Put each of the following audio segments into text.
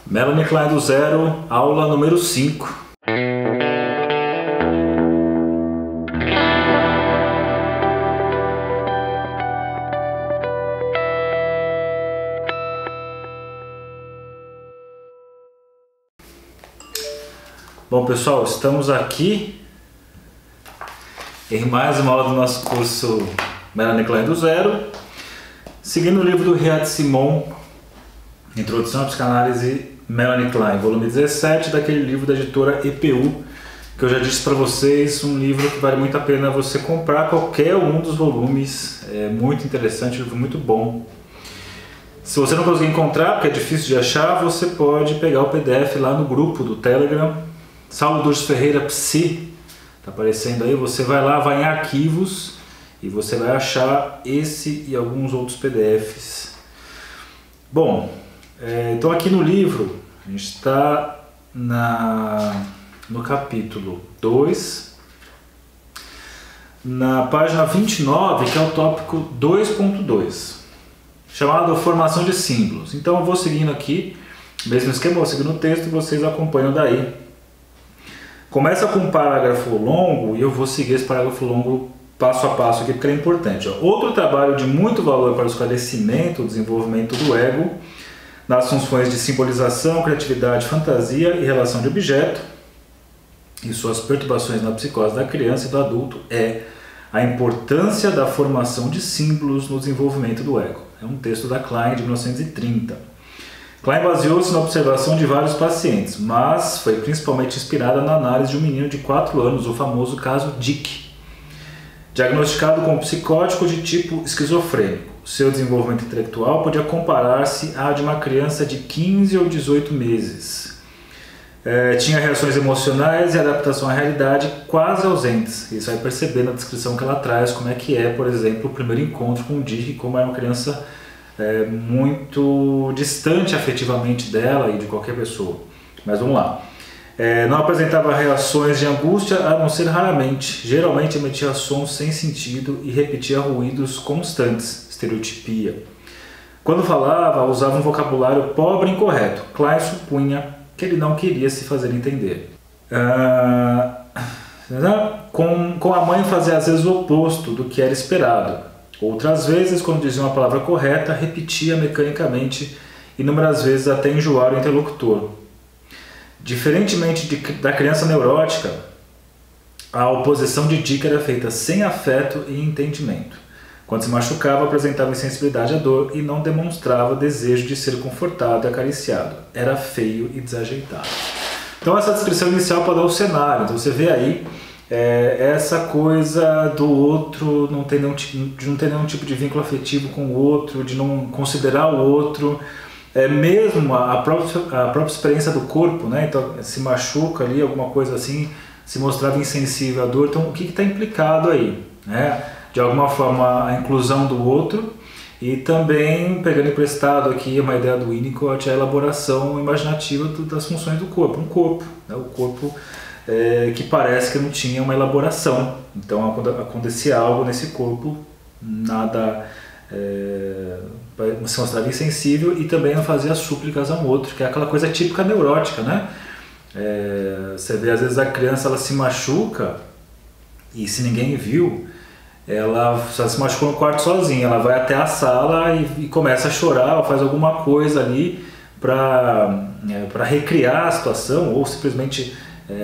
Melanie Klein do Zero, aula número 5. Bom, pessoal, estamos aqui em mais uma aula do nosso curso Melanie Klein do Zero, seguindo o livro do Riad Simon, Introdução à Psicanálise, Melanie Klein, volume 17, daquele livro da editora EPU, que eu já disse para vocês, um livro que vale muito a pena você comprar qualquer um dos volumes, é muito interessante, um livro muito bom. Se você não conseguir encontrar, porque é difícil de achar, você pode pegar o PDF lá no grupo do Telegram, Saulo Durdes Ferreira Psi, está aparecendo aí, você vai lá, vai em arquivos e você vai achar esse e alguns outros PDFs. Bom, então aqui no livro, a gente está no capítulo 2, na página 29, que é o tópico 2.2, chamado Formação de Símbolos. Então eu vou seguindo aqui, mesmo esquema, eu vou seguindo o texto e vocês acompanham daí. Começa com um parágrafo longo e eu vou seguir esse parágrafo longo passo a passo aqui porque ele é importante. Outro trabalho de muito valor para o esclarecimento, o desenvolvimento do ego, nas funções de simbolização, criatividade, fantasia e relação de objeto e suas perturbações na psicose da criança e do adulto é a importância da formação de símbolos no desenvolvimento do ego. É um texto da Klein de 1930. Klein baseou-se na observação de vários pacientes, mas foi principalmente inspirada na análise de um menino de 4 anos, o famoso caso Dick, diagnosticado com psicótico de tipo esquizofrênico. Seu desenvolvimento intelectual podia comparar-se à de uma criança de 15 ou 18 meses. Tinha reações emocionais e adaptação à realidade quase ausentes. Isso vai perceber na descrição que ela traz, como é que é, por exemplo, o primeiro encontro com o Dick, como era uma criança muito distante afetivamente dela e de qualquer pessoa. Mas vamos lá. Não apresentava reações de angústia, a não ser raramente. Geralmente emitia sons sem sentido e repetia ruídos constantes, estereotipia. Quando falava, usava um vocabulário pobre e incorreto. Klein supunha que ele não queria se fazer entender. Com a mãe fazia às vezes o oposto do que era esperado. Outras vezes, quando dizia uma palavra correta, repetia mecanicamente, inúmeras vezes até enjoar o interlocutor. Diferentemente da criança neurótica, a oposição de Dick era feita sem afeto e entendimento. Quando se machucava, apresentava insensibilidade à dor e não demonstrava desejo de ser confortado e acariciado. Era feio e desajeitado. Então essa descrição inicial para dar o cenário. Então você vê aí essa coisa do outro, de não ter nenhum tipo de vínculo afetivo com o outro, de não considerar o outro. Mesmo a própria experiência do corpo, né? Então se machuca ali, alguma coisa assim, se mostrava insensível à dor. Então o que está implicado aí? Né? De alguma forma a inclusão do outro e também, pegando emprestado aqui uma ideia do Winnicott, a elaboração imaginativa das funções do corpo. Um corpo, né? O corpo que parece que não tinha uma elaboração. Então quando acontecia algo nesse corpo, nada se mostrava insensível e também não fazia súplicas a um outro, que é aquela coisa típica neurótica, né? Você vê às vezes a criança ela se machuca e se ninguém viu, ela se machucou no quarto sozinha, ela vai até a sala e começa a chorar, ou faz alguma coisa ali para recriar a situação, ou simplesmente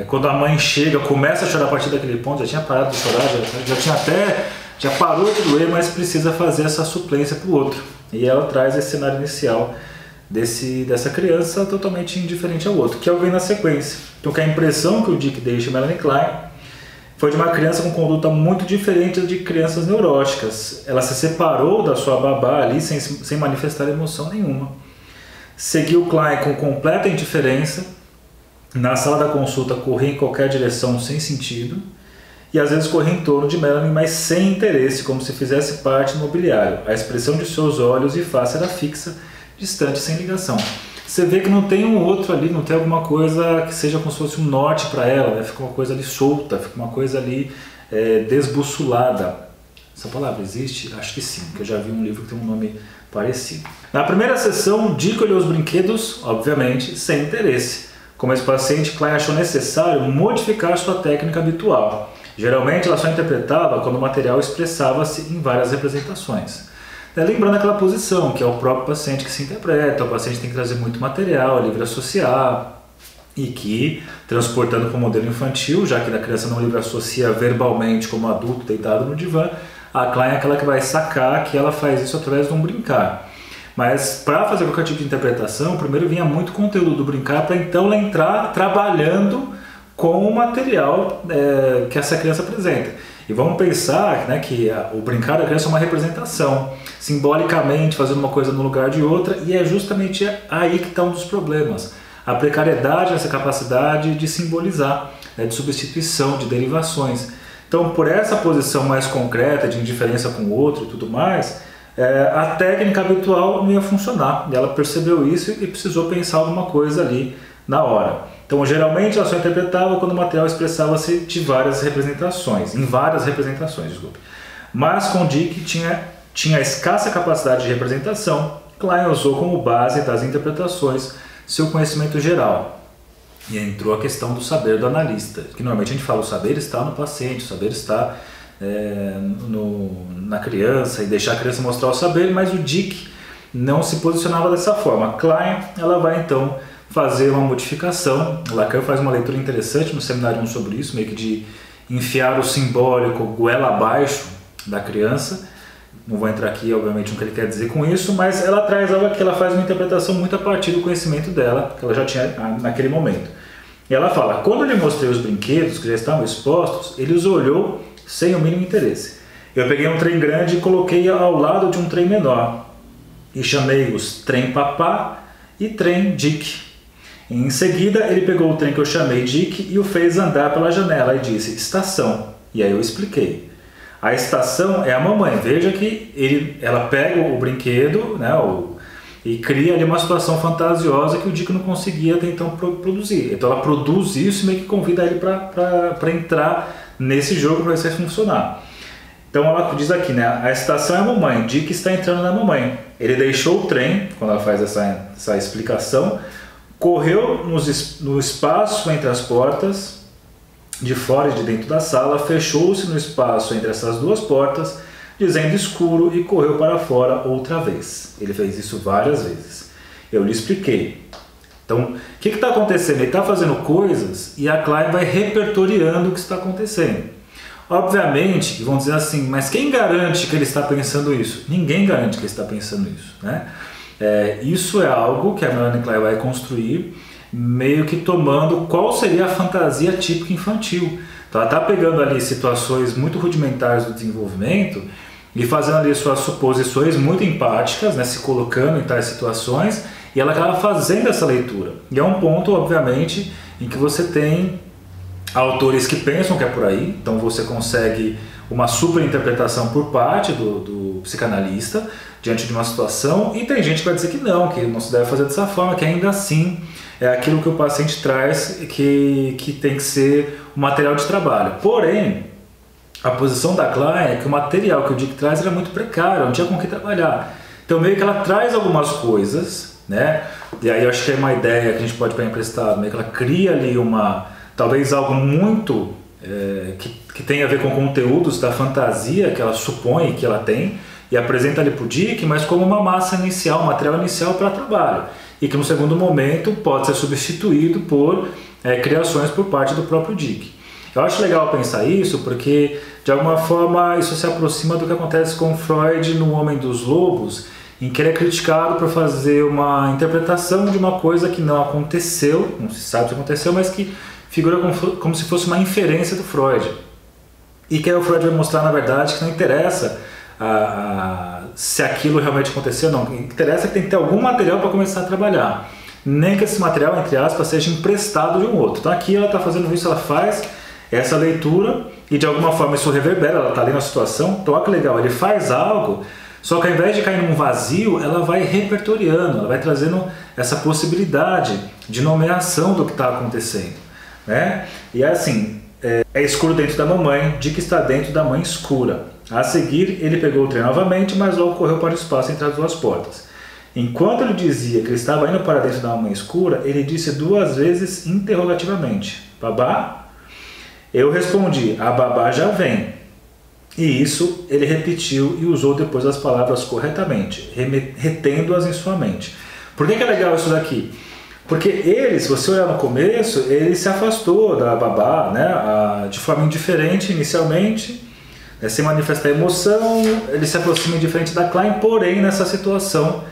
quando a mãe chega, começa a chorar a partir daquele ponto, já tinha parado de chorar, já parou de doer, mas precisa fazer essa suplência para o outro. E ela traz esse cenário inicial dessa criança totalmente indiferente ao outro, que é o que vem na sequência. Então que a impressão que o Dick deixa em Melanie Klein foi de uma criança com conduta muito diferente de crianças neuróticas. Ela se separou da sua babá ali sem manifestar emoção nenhuma. Seguiu Klein com completa indiferença. Na sala da consulta corria em qualquer direção sem sentido. E às vezes corria em torno de Melanie, mas sem interesse, como se fizesse parte do mobiliário. A expressão de seus olhos e face era fixa, distante, sem ligação. Você vê que não tem um outro ali, não tem alguma coisa que seja como se fosse um norte para ela, né? Fica uma coisa ali solta, fica uma coisa ali desbussolada. Essa palavra existe? Acho que sim, que eu já vi um livro que tem um nome parecido. Na primeira sessão, Dick olhou os brinquedos, obviamente, sem interesse. Como esse paciente, Klein achou necessário modificar sua técnica habitual. Geralmente, ela só interpretava quando o material expressava-se em várias representações. Lembrando aquela posição, que é o próprio paciente que se interpreta, o paciente tem que trazer muito material, é livre associar, e que, transportando para o modelo infantil, já que a criança não livre associa verbalmente como adulto deitado no divã, a Klein é aquela que vai sacar que ela faz isso através de um brincar. Mas para fazer qualquer tipo de interpretação, primeiro vinha muito conteúdo do brincar para então ela entrar trabalhando com o material que essa criança apresenta. E vamos pensar, né, que o brincar da criança é uma representação, simbolicamente fazendo uma coisa no lugar de outra, e é justamente aí que está um dos problemas. A precariedade nessa capacidade de simbolizar, de substituição, de derivações. Então, por essa posição mais concreta de indiferença com o outro e tudo mais, a técnica habitual não ia funcionar. E ela percebeu isso e precisou pensar alguma coisa ali na hora. Então, geralmente, ela só interpretava quando o material expressava-se de várias representações, em várias representações, desculpe. Mas com Dick tinha escassa capacidade de representação, Klein usou como base das interpretações seu conhecimento geral. E entrou a questão do saber do analista, que normalmente a gente fala o saber está no paciente, o saber está na criança, e deixar a criança mostrar o saber, mas o Dick não se posicionava dessa forma. A Klein, ela vai então fazer uma modificação. Lacan faz uma leitura interessante no seminário 1 sobre isso, meio que de enfiar o simbólico goela abaixo da criança. Não vou entrar aqui, obviamente, no que ele quer dizer com isso, mas ela traz algo que ela faz uma interpretação muito a partir do conhecimento dela, que ela já tinha naquele momento. E ela fala, quando eu lhe mostrei os brinquedos que já estavam expostos, ele os olhou sem o mínimo interesse. Eu peguei um trem grande e coloquei ao lado de um trem menor, e chamei-os trem papá e trem Dick. Em seguida, ele pegou o trem que eu chamei Dick e o fez andar pela janela e disse, estação. E aí eu expliquei. A estação é a mamãe. Veja que ela pega o brinquedo, né, e cria ali uma situação fantasiosa que o Dick não conseguia até então produzir. Então ela produz isso e meio que convida ele para entrar nesse jogo para ver se vai funcionar. Então ela diz aqui, né, a estação é a mamãe, Dick está entrando na mamãe. Ele deixou o trem, quando ela faz essa explicação, correu no espaço entre as portas, de fora e de dentro da sala, fechou-se no espaço entre essas duas portas, dizendo escuro, e correu para fora outra vez. Ele fez isso várias vezes. Eu lhe expliquei. Então, o que está acontecendo? Ele está fazendo coisas e a Klein vai repertoriando o que está acontecendo. Obviamente, vão dizer assim, mas quem garante que ele está pensando isso? Ninguém garante que ele está pensando isso, né? Isso é algo que a Melanie Klein vai construir, meio que tomando qual seria a fantasia típica infantil. Então ela está pegando ali situações muito rudimentares do desenvolvimento e fazendo ali suas suposições muito empáticas, né, se colocando em tais situações, e ela acaba fazendo essa leitura. E é um ponto, obviamente, em que você tem autores que pensam que é por aí, então você consegue uma super interpretação por parte do psicanalista diante de uma situação, e tem gente que vai dizer que não se deve fazer dessa forma, que ainda assim é aquilo que o paciente traz que tem que ser o material de trabalho. Porém, a posição da Klein é que o material que o Dick traz era muito precário, não tinha com o que trabalhar. Então meio que ela traz algumas coisas, né? E aí eu acho que é uma ideia que a gente pode pegar emprestado, meio que ela cria ali talvez algo muito que tem a ver com conteúdos da fantasia que ela supõe que ela tem, e apresenta ali para o Dick, mas como uma massa inicial, um material inicial para trabalho, e que no segundo momento pode ser substituído por criações por parte do próprio Dick. Eu acho legal pensar isso porque, de alguma forma, isso se aproxima do que acontece com Freud no Homem dos Lobos, em que ele é criticado por fazer uma interpretação de uma coisa que não aconteceu, não se sabe se aconteceu, mas que figura como se fosse uma inferência do Freud. E que aí o Freud vai mostrar, na verdade, que não interessa se aquilo realmente aconteceu ou não. O que interessa é que tem que ter algum material para começar a trabalhar. Nem que esse material, entre aspas, seja emprestado de um outro. Então aqui ela está fazendo isso, ela faz essa leitura e de alguma forma isso reverbera, ela está ali na situação. Então olha que legal, ele faz algo, só que ao invés de cair num vazio, ela vai repertoriando, ela vai trazendo essa possibilidade de nomeação do que está acontecendo, né? E é assim, é escuro dentro da mamãe, Dick está dentro da mãe escura. A seguir, ele pegou o trem novamente, mas logo correu para o espaço entre as duas portas. Enquanto ele dizia que ele estava indo para dentro da mamãe escura, ele disse 2 vezes interrogativamente: Babá? Eu respondi: a babá já vem. E isso ele repetiu e usou depois as palavras corretamente, retendo-as em sua mente. Por que é legal isso daqui? Porque ele, se você olhar no começo, ele se afastou da babá, né, de forma indiferente inicialmente, né, sem manifestar emoção, ele se aproxima indiferente da Klein, porém nessa situação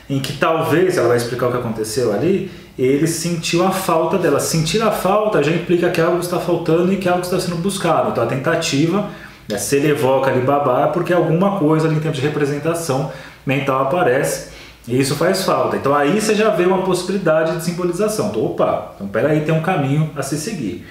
em que talvez, ela vai explicar o que aconteceu ali, ele sentiu a falta dela. Sentir a falta já implica que algo está faltando e que algo está sendo buscado. Então a tentativa, né, se ele evoca ali babá, porque alguma coisa ali em termos de representação mental aparece. E isso faz falta. Então aí você já vê uma possibilidade de simbolização. Então, opa, então peraí, tem um caminho a se seguir.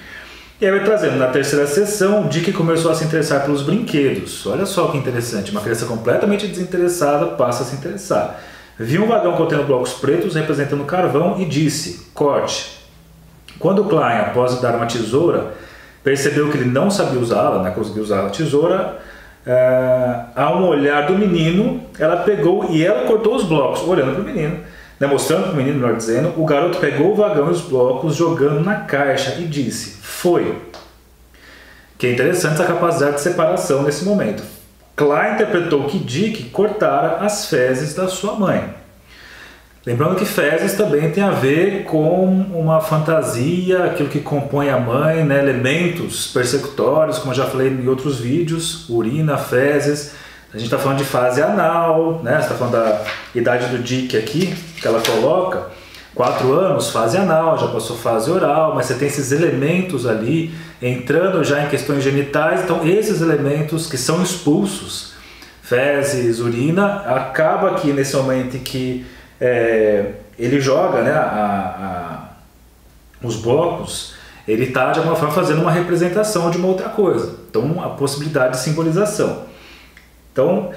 E aí vai trazendo na terceira sessão, Dick começou a se interessar pelos brinquedos. Olha só que interessante, uma criança completamente desinteressada passa a se interessar. Viu um vagão contendo blocos pretos representando carvão e disse: corte. Quando Klein, após dar uma tesoura, percebeu que ele não sabia usá-la, né, conseguiu usar a tesoura, a um olhar do menino, ela pegou e ela cortou os blocos, olhando para o menino, né, mostrando para o menino, melhor dizendo. O garoto pegou o vagão e os blocos, jogando na caixa e disse: foi. Que é interessante essa capacidade de separação nesse momento. Klein interpretou que Dick cortara as fezes da sua mãe. Lembrando que fezes também tem a ver com uma fantasia, aquilo que compõe a mãe, né? Elementos persecutórios, como eu já falei em outros vídeos, urina, fezes. A gente está falando de fase anal, né? Você está falando da idade do Dick aqui, que ela coloca, 4 anos, fase anal, já passou fase oral, mas você tem esses elementos ali, entrando já em questões genitais. Então esses elementos que são expulsos, fezes, urina, acaba aqui nesse momento em que ele joga, né, os blocos, ele está de alguma forma fazendo uma representação de uma outra coisa. Então a possibilidade de simbolização. Então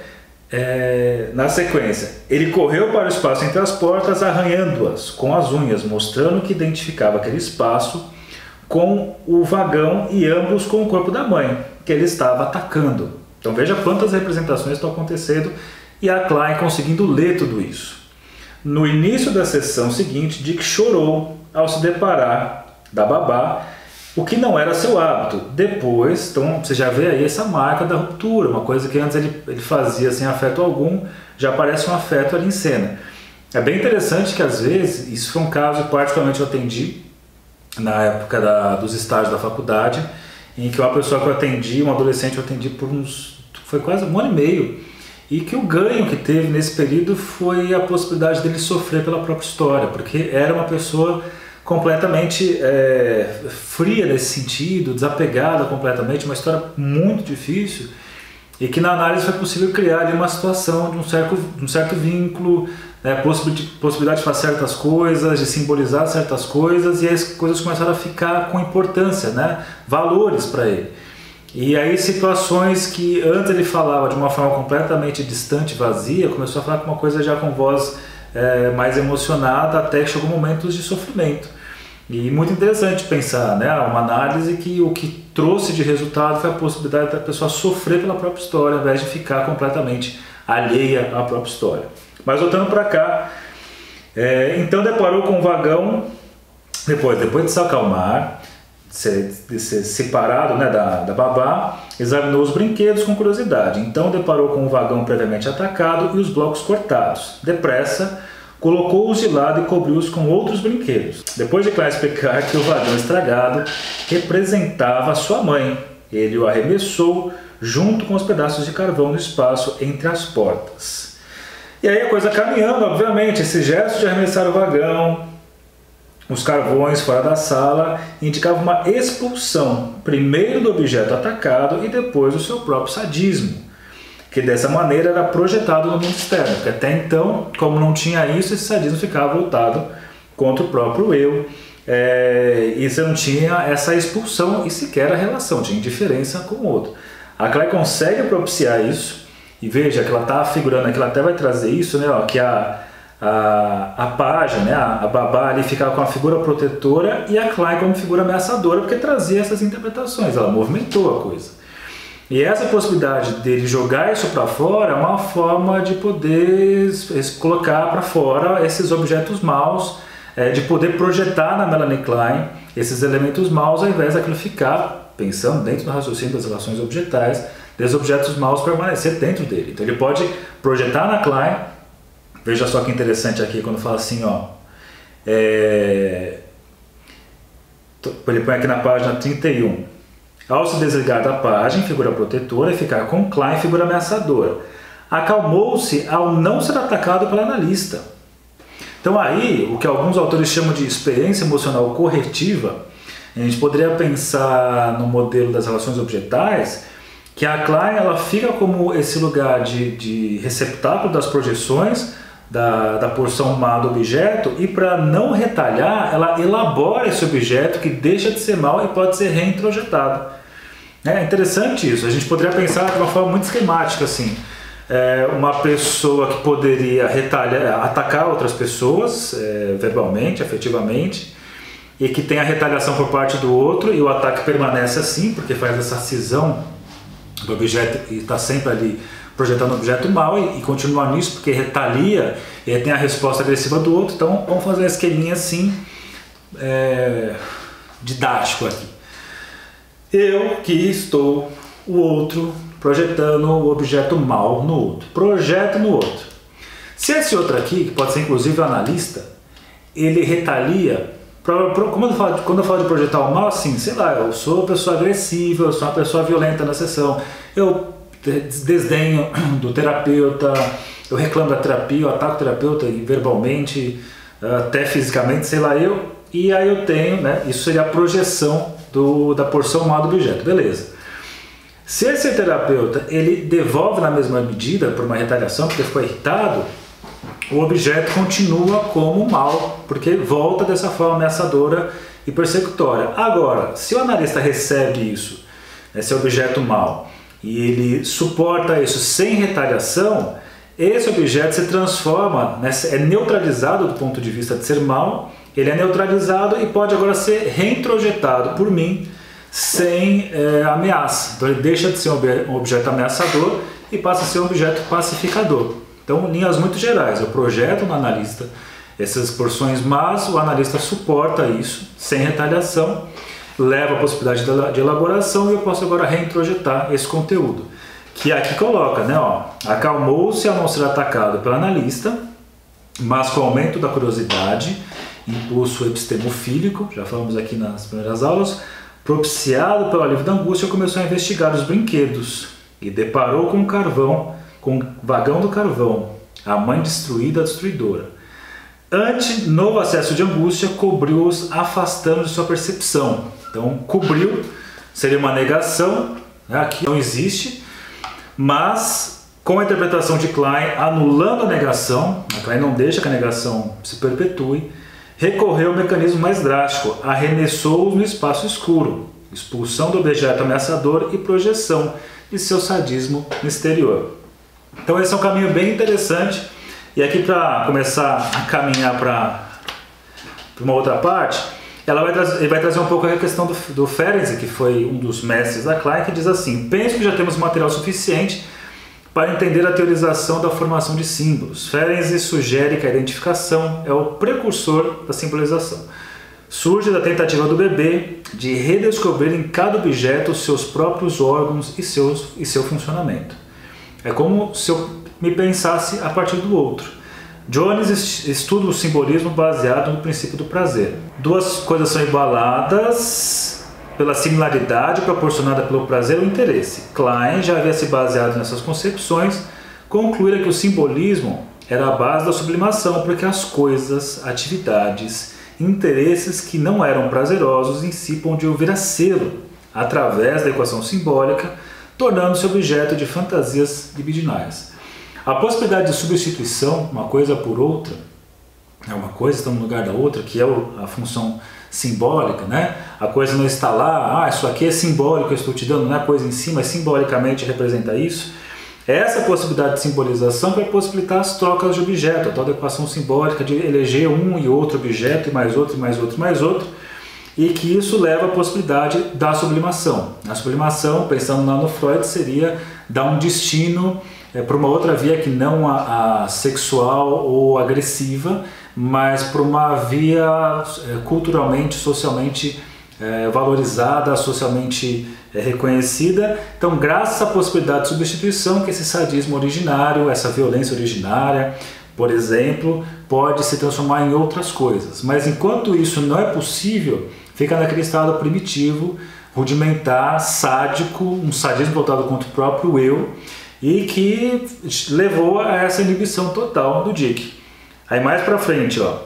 na sequência, ele correu para o espaço entre as portas, arranhando-as com as unhas, mostrando que identificava aquele espaço com o vagão e ambos com o corpo da mãe, que ele estava atacando. Então veja quantas representações estão acontecendo e a Klein conseguindo ler tudo isso. No início da sessão seguinte, Dick chorou ao se deparar da babá, o que não era seu hábito. Depois, então você já vê aí essa marca da ruptura, uma coisa que antes ele fazia sem afeto algum, já aparece um afeto ali em cena. É bem interessante que às vezes, isso foi um caso que particularmente eu atendi na época dos estágios da faculdade, em que uma pessoa que eu atendi, um adolescente eu atendi foi quase 1 ano e meio, e que o ganho que teve nesse período foi a possibilidade dele sofrer pela própria história, porque era uma pessoa completamente fria nesse sentido, desapegada completamente, uma história muito difícil, e que na análise foi possível criar ali uma situação de um certo vínculo, possibilidade de fazer certas coisas, de simbolizar certas coisas, e as coisas começaram a ficar com importância, né? Valores para ele. E aí situações que antes ele falava de uma forma completamente distante, vazia, começou a falar com uma coisa já com voz mais emocionada, até que chegou momentos de sofrimento. E muito interessante pensar, né, uma análise que o que trouxe de resultado foi a possibilidade da pessoa sofrer pela própria história, ao invés de ficar completamente alheia à própria história. Mas voltando para cá, então deparou com um vagão, depois de se acalmar, de ser separado, né, da babá, examinou os brinquedos com curiosidade. Então deparou com um vagão previamente atacado e os blocos cortados. Depressa, colocou-os de lado e cobriu-os com outros brinquedos. Depois de Klein explicar que o vagão estragado representava a sua mãe, ele o arremessou junto com os pedaços de carvão no espaço entre as portas. E aí a coisa caminhando, obviamente, esse gesto de arremessar o vagão, os carvões fora da sala, indicava uma expulsão, primeiro do objeto atacado e depois do seu próprio sadismo, que dessa maneira era projetado no mundo externo, porque até então, como não tinha isso, esse sadismo ficava voltado contra o próprio eu, e você não tinha essa expulsão e sequer a relação, tinha indiferença com o outro. A Klein consegue propiciar isso, e veja que ela está figurando aqui, ela até vai trazer isso, né, ó, que a página, né, a babá ali ficava com a figura protetora e a Klein como figura ameaçadora, porque trazia essas interpretações, ela movimentou a coisa. E essa possibilidade dele jogar isso para fora é uma forma de poder colocar para fora esses objetos maus, de poder projetar na Melanie Klein esses elementos maus, ao invés daquilo ficar pensando dentro do raciocínio das relações objetais, desses objetos maus permanecer dentro dele. Então ele pode projetar na Klein, veja só que interessante aqui quando fala assim, ó, ele põe aqui na página 31, ao se desligar da página, figura protetora, e ficar com Klein, figura ameaçadora. Acalmou-se ao não ser atacado pelo analista. Então aí, o que alguns autores chamam de experiência emocional corretiva, a gente poderia pensar no modelo das relações objetais, que a Klein ela fica como esse lugar de receptáculo das projeções da porção má do objeto, e para não retalhar, ela elabora esse objeto que deixa de ser mal e pode ser reintrojetado. É interessante isso, a gente poderia pensar de uma forma muito esquemática assim. Uma pessoa que poderia atacar outras pessoas verbalmente, afetivamente, e que tem a retaliação por parte do outro, e o ataque permanece assim, porque faz essa cisão do objeto e está sempre ali projetando o objeto mal e continua nisso, porque retalia e tem a resposta agressiva do outro. Então vamos fazer um esqueminha assim, didático aqui. Eu que estou o outro projetando o objeto mal no outro. Projeto no outro. Se esse outro aqui, que pode ser inclusive o analista, ele retalia, quando eu falo de projetar o mal, assim, sei lá, eu sou uma pessoa agressiva, eu sou uma pessoa violenta na sessão, eu desdenho do terapeuta, eu reclamo da terapia, eu ataco o terapeuta verbalmente, até fisicamente, sei lá eu, e aí eu tenho, né, isso seria a projeção da porção má do objeto, beleza. Se esse terapeuta ele devolve na mesma medida por uma retaliação, porque ficou irritado, o objeto continua como mal, porque volta dessa forma ameaçadora e persecutória. Agora, se o analista recebe isso, esse objeto mal, e ele suporta isso sem retaliação, esse objeto se transforma, é neutralizado do ponto de vista de ser mal, ele é neutralizado e pode agora ser reintrojetado por mim sem ameaça. Então ele deixa de ser um objeto ameaçador e passa a ser um objeto pacificador. Então, linhas muito gerais, eu projeto no analista essas porções más, o analista suporta isso sem retaliação, leva a possibilidade de elaboração e eu posso agora reintrojetar esse conteúdo. Que aqui coloca, né, ó, acalmou-se ao não ser atacado pelo analista, mas com o aumento da curiosidade, impulso epistemofílico, já falamos aqui nas primeiras aulas, propiciado pelo alívio da angústia, começou a investigar os brinquedos e deparou com o carvão, com o vagão do carvão, a mãe destruída, a destruidora. Ante novo acesso de angústia, cobriu-os, afastando de sua percepção. Então, cobriu seria uma negação, né? Aqui não existe, mas com a interpretação de Klein, anulando a negação, a Klein não deixa que a negação se perpetue, recorreu ao mecanismo mais drástico, arremessou-os no espaço escuro, expulsão do objeto ameaçador e projeção de seu sadismo no exterior. Então esse é um caminho bem interessante, e aqui para começar a caminhar para uma outra parte, ele vai trazer um pouco a questão do Ferenczi, que foi um dos mestres da Klein, que diz assim: penso que já temos material suficiente para entender a teorização da formação de símbolos. Ferenczi sugere que a identificação é o precursor da simbolização. Surge da tentativa do bebê de redescobrir em cada objeto os seus próprios órgãos e seu funcionamento. É como se eu me pensasse a partir do outro. Jones estuda o simbolismo baseado no princípio do prazer. Duas coisas são igualadas pela similaridade proporcionada pelo prazer ou interesse. Klein já havia se baseado nessas concepções, concluíra que o simbolismo era a base da sublimação, porque as coisas, atividades, interesses que não eram prazerosos em si podiam vir a ser, através da equação simbólica, tornando-se objeto de fantasias libidinais. A possibilidade de substituição, uma coisa por outra, uma coisa está no lugar da outra, que é a função simbólica, né? A coisa não está lá, isso aqui é simbólico, eu estou te dando, não é coisa em si, mas simbolicamente representa isso. Essa possibilidade de simbolização vai possibilitar as trocas de objeto, a tal da equação simbólica de eleger um e outro objeto, e mais outro, e mais outro, e mais outro. e que isso leva à possibilidade da sublimação. A sublimação, pensando lá no Freud, seria dar um destino para uma outra via que não a sexual ou agressiva, mas para uma via culturalmente, socialmente valorizada, socialmente reconhecida. Então, graças à possibilidade de substituição, que esse sadismo originário, essa violência originária, por exemplo, pode se transformar em outras coisas. Mas enquanto isso não é possível, fica naquele estado primitivo, rudimentar, sádico, um sadismo voltado contra o próprio eu, e que levou a essa inibição total do Dick. Aí mais pra frente, ó.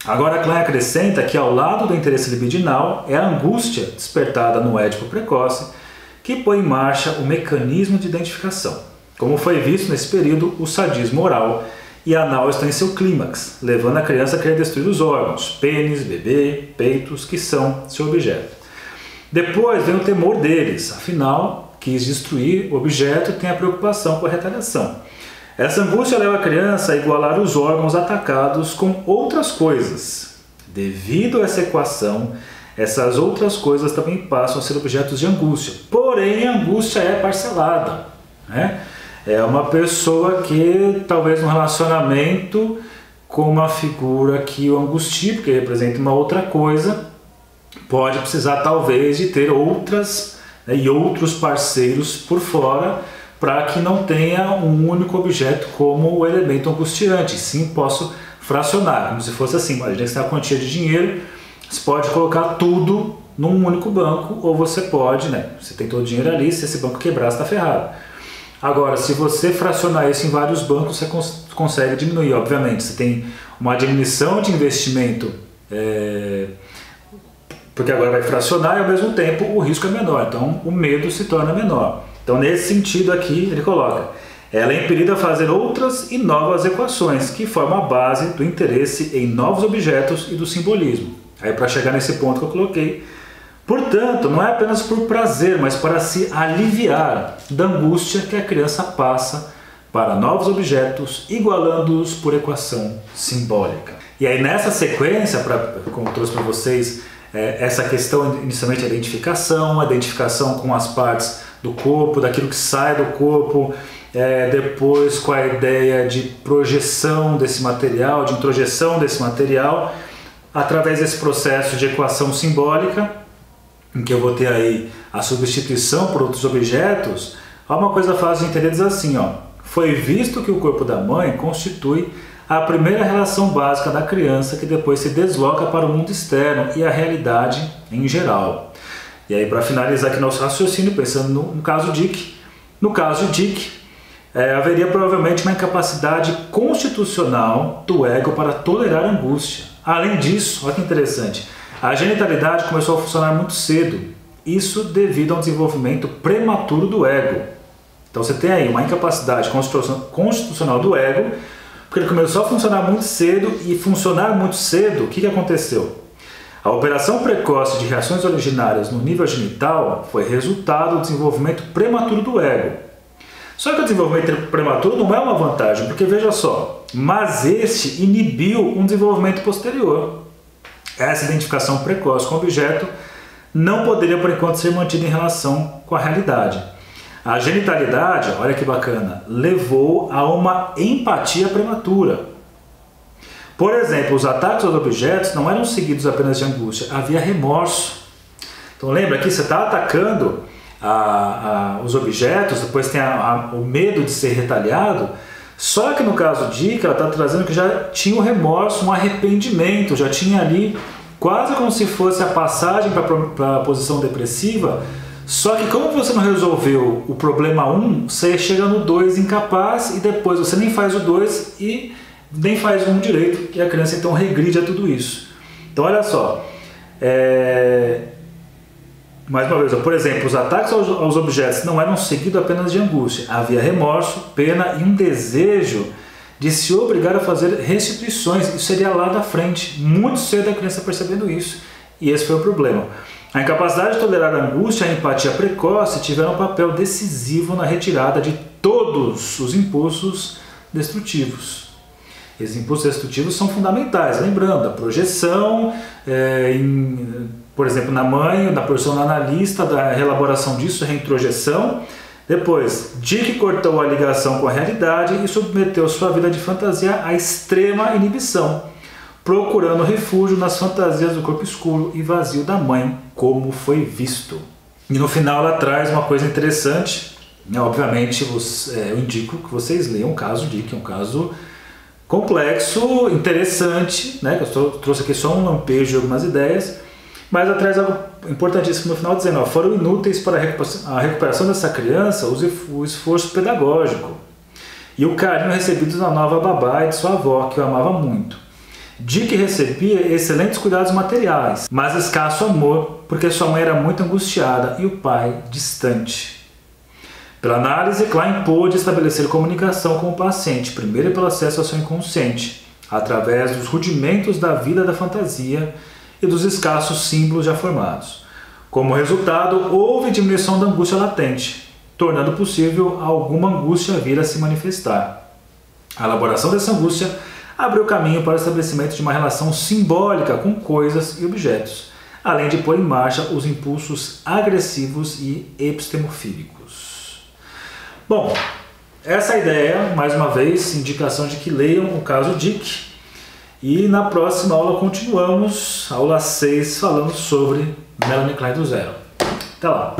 Agora Klein acrescenta que ao lado do interesse libidinal é a angústia despertada no Édipo precoce que põe em marcha o mecanismo de identificação. Como foi visto nesse período, o sadismo oral e anal estão em seu clímax, levando a criança a querer destruir os órgãos, pênis, bebê, peitos, que são seu objeto. Depois vem o temor deles, afinal, quis destruir o objeto e tem a preocupação com a retaliação. Essa angústia leva a criança a igualar os órgãos atacados com outras coisas. Devido a essa equação, essas outras coisas também passam a ser objetos de angústia. Porém, a angústia é parcelada, né? É uma pessoa que, talvez num relacionamento com uma figura que o angustia, porque representa uma outra coisa, pode precisar talvez de ter outras, né, e outros parceiros por fora, para que não tenha um único objeto como o elemento angustiante. Sim, posso fracionar, como se fosse assim. Imagina que você tem uma quantia de dinheiro, você pode colocar tudo num único banco, ou você pode, né? Você tem todo o dinheiro ali, se esse banco quebrar, você está ferrado. Agora, se você fracionar isso em vários bancos, você consegue diminuir. Obviamente, você tem uma diminuição de investimento, porque agora vai fracionar e ao mesmo tempo o risco é menor, então o medo se torna menor. Então, nesse sentido aqui, ele coloca: ela é impelida a fazer outras e novas equações, que formam a base do interesse em novos objetos e do simbolismo. Aí, para chegar nesse ponto que eu coloquei, portanto, não é apenas por prazer, mas para se aliviar da angústia que a criança passa para novos objetos, igualando-os por equação simbólica. E aí, nessa sequência, como eu trouxe para vocês, essa questão inicialmente a identificação com as partes do corpo, daquilo que sai do corpo, depois com a ideia de projeção desse material, de introjeção desse material, através desse processo de equação simbólica, em que eu vou ter aí a substituição por outros objetos. Há uma coisa fácil de entender, diz assim, ó: foi visto que o corpo da mãe constitui a primeira relação básica da criança, que depois se desloca para o mundo externo e a realidade em geral. E aí, para finalizar aqui nosso raciocínio, pensando no caso Dick, no caso de Dick, haveria provavelmente uma incapacidade constitucional do ego para tolerar a angústia. Além disso, olha que interessante, a genitalidade começou a funcionar muito cedo, isso devido ao desenvolvimento prematuro do ego. Então você tem aí uma incapacidade constitucional do ego, porque ele começou a funcionar muito cedo, e funcionar muito cedo, o que aconteceu? A operação precoce de reações originárias no nível genital foi resultado do desenvolvimento prematuro do ego. Só que o desenvolvimento prematuro não é uma vantagem, porque veja só, mas este inibiu um desenvolvimento posterior. Essa identificação precoce com o objeto não poderia por enquanto ser mantida em relação com a realidade. A genitalidade, olha que bacana, levou a uma empatia prematura. Por exemplo, os ataques aos objetos não eram seguidos apenas de angústia, havia remorso. Então lembra que você está atacando os objetos, depois tem o medo de ser retaliado, só que no caso de que ela está trazendo que já tinha um remorso, um arrependimento, já tinha ali quase como se fosse a passagem para a posição depressiva, só que como você não resolveu o problema 1, você chega no 2 incapaz e depois você nem faz o 2 e nem faz um direito, e a criança então regride a tudo isso. Então olha só, mais uma vez, por exemplo, os ataques aos objetos não eram seguidos apenas de angústia, havia remorso, pena e um desejo de se obrigar a fazer restituições. Isso seria lá da frente, muito cedo a criança percebendo isso, e esse foi o problema. A incapacidade de tolerar a angústia e a empatia precoce tiveram um papel decisivo na retirada de todos os impulsos destrutivos. Esses impulsos restritivos são fundamentais, lembrando, a projeção, por exemplo, na mãe, na posição do analista, da reelaboração disso, reintrojeção. Depois, Dick cortou a ligação com a realidade e submeteu sua vida de fantasia à extrema inibição, procurando refúgio nas fantasias do corpo escuro e vazio da mãe, como foi visto. E no final ela traz uma coisa interessante, obviamente eu indico que vocês leiam o caso Dick, é um caso complexo, interessante, né? Eu trouxe aqui só um lampejo de algumas ideias, mas ela traz algo importantíssimo no final, dizendo: foram inúteis para a recuperação dessa criança o esforço pedagógico e o carinho recebido da nova babá e de sua avó, que o amava muito. Dick recebia excelentes cuidados materiais, mas escasso amor, porque sua mãe era muito angustiada e o pai distante. Pela análise, Klein pôde estabelecer comunicação com o paciente, primeiro pelo acesso ao seu inconsciente, através dos rudimentos da vida da fantasia e dos escassos símbolos já formados. Como resultado, houve diminuição da angústia latente, tornando possível alguma angústia vir a se manifestar. A elaboração dessa angústia abriu caminho para o estabelecimento de uma relação simbólica com coisas e objetos, além de pôr em marcha os impulsos agressivos e epistemofílicos. Bom, essa é a ideia, mais uma vez, indicação de que leiam o caso Dick. E na próxima aula continuamos, aula 6, falando sobre Melanie Klein do zero. Até lá!